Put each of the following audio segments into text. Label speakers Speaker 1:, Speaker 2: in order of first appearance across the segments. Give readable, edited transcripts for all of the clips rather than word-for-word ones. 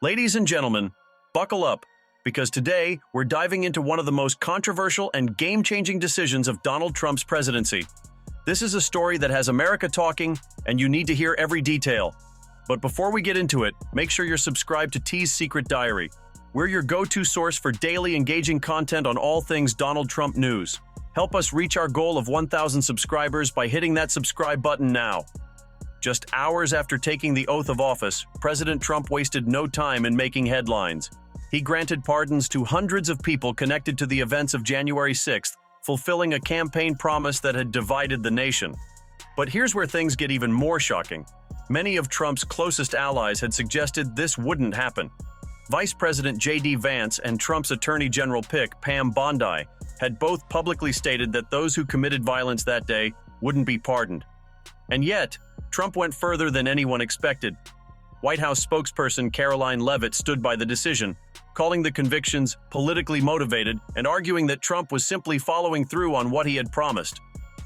Speaker 1: Ladies and gentlemen, buckle up, because today we're diving into one of the most controversial and game-changing decisions of Donald Trump's presidency. This is a story that has America talking, and you need to hear every detail. But before we get into it, make sure you're subscribed to T's Secret Diary. We're your go-to source for daily engaging content on all things Donald Trump news. Help us reach our goal of 1,000 subscribers by hitting that subscribe button now. Just hours after taking the oath of office, President Trump wasted no time in making headlines. He granted pardons to hundreds of people connected to the events of January 6th, fulfilling a campaign promise that had divided the nation. But here's where things get even more shocking. Many of Trump's closest allies had suggested this wouldn't happen. Vice President J.D. Vance and Trump's Attorney General pick, Pam Bondi, had both publicly stated that those who committed violence that day wouldn't be pardoned. And yet, Trump went further than anyone expected. White House spokesperson Caroline Leavitt stood by the decision, calling the convictions politically motivated and arguing that Trump was simply following through on what he had promised.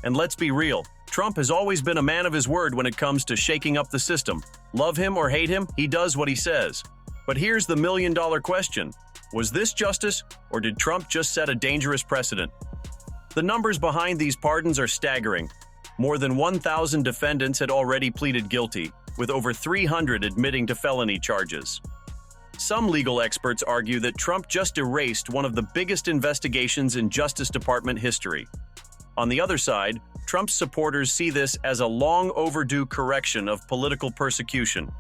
Speaker 1: And let's be real, Trump has always been a man of his word when it comes to shaking up the system. Love him or hate him, he does what he says. But here's the million-dollar question. Was this justice, or did Trump just set a dangerous precedent? The numbers behind these pardons are staggering. More than 1,000 defendants had already pleaded guilty, with over 300 admitting to felony charges. Some legal experts argue that Trump just erased one of the biggest investigations in Justice Department history. On the other side, Trump's supporters see this as a long overdue correction of political persecution.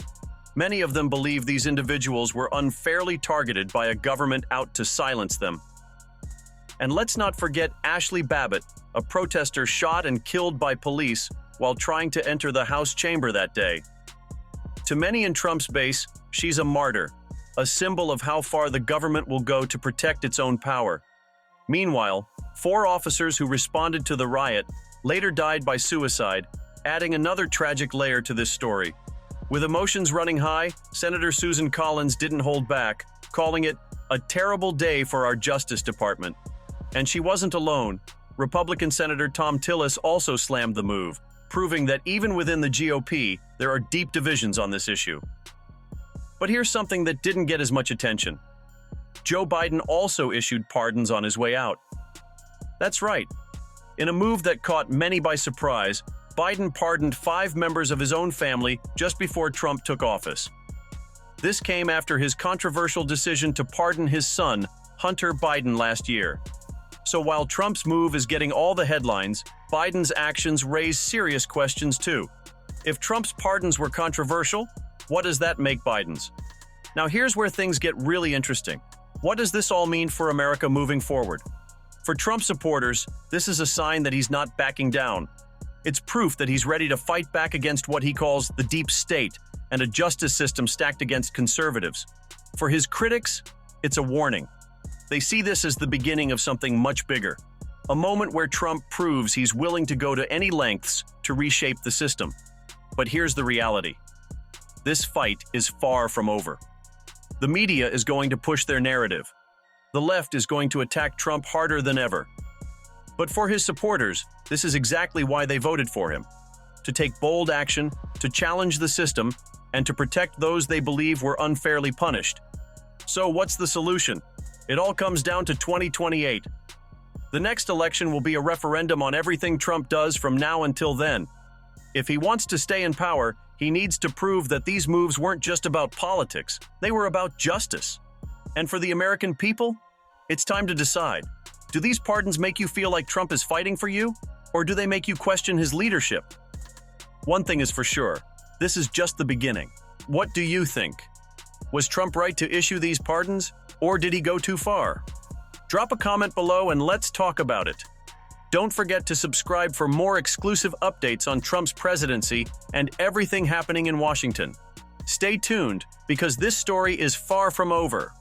Speaker 1: Many of them believe these individuals were unfairly targeted by a government out to silence them. And let's not forget Ashley Babbitt, a protester shot and killed by police while trying to enter the House chamber that day. To many in Trump's base, she's a martyr, a symbol of how far the government will go to protect its own power. Meanwhile, 4 officers who responded to the riot later died by suicide, adding another tragic layer to this story. With emotions running high, Senator Susan Collins didn't hold back, calling it a terrible day for our Justice Department. And she wasn't alone. Republican Senator Thom Tillis also slammed the move, proving that even within the GOP, there are deep divisions on this issue. But here's something that didn't get as much attention. Joe Biden also issued pardons on his way out. That's right. In a move that caught many by surprise, Biden pardoned 5 members of his own family just before Trump took office. This came after his controversial decision to pardon his son, Hunter Biden, last year. So while Trump's move is getting all the headlines, Biden's actions raise serious questions too. If Trump's pardons were controversial, what does that make Biden's? Now here's where things get really interesting. What does this all mean for America moving forward? For Trump supporters, this is a sign that he's not backing down. It's proof that he's ready to fight back against what he calls the deep state and a justice system stacked against conservatives. For his critics, it's a warning. They see this as the beginning of something much bigger, a moment where Trump proves he's willing to go to any lengths to reshape the system. But here's the reality. This fight is far from over. The media is going to push their narrative. The left is going to attack Trump harder than ever. But for his supporters, this is exactly why they voted for him. To take bold action, to challenge the system, and to protect those they believe were unfairly punished. So what's the solution? It all comes down to 2028. The next election will be a referendum on everything Trump does from now until then. If he wants to stay in power, he needs to prove that these moves weren't just about politics, they were about justice. And for the American people, it's time to decide. Do these pardons make you feel like Trump is fighting for you, or do they make you question his leadership? One thing is for sure, this is just the beginning. What do you think? Was Trump right to issue these pardons, or did he go too far? Drop a comment below and let's talk about it. Don't forget to subscribe for more exclusive updates on Trump's presidency and everything happening in Washington. Stay tuned, because this story is far from over.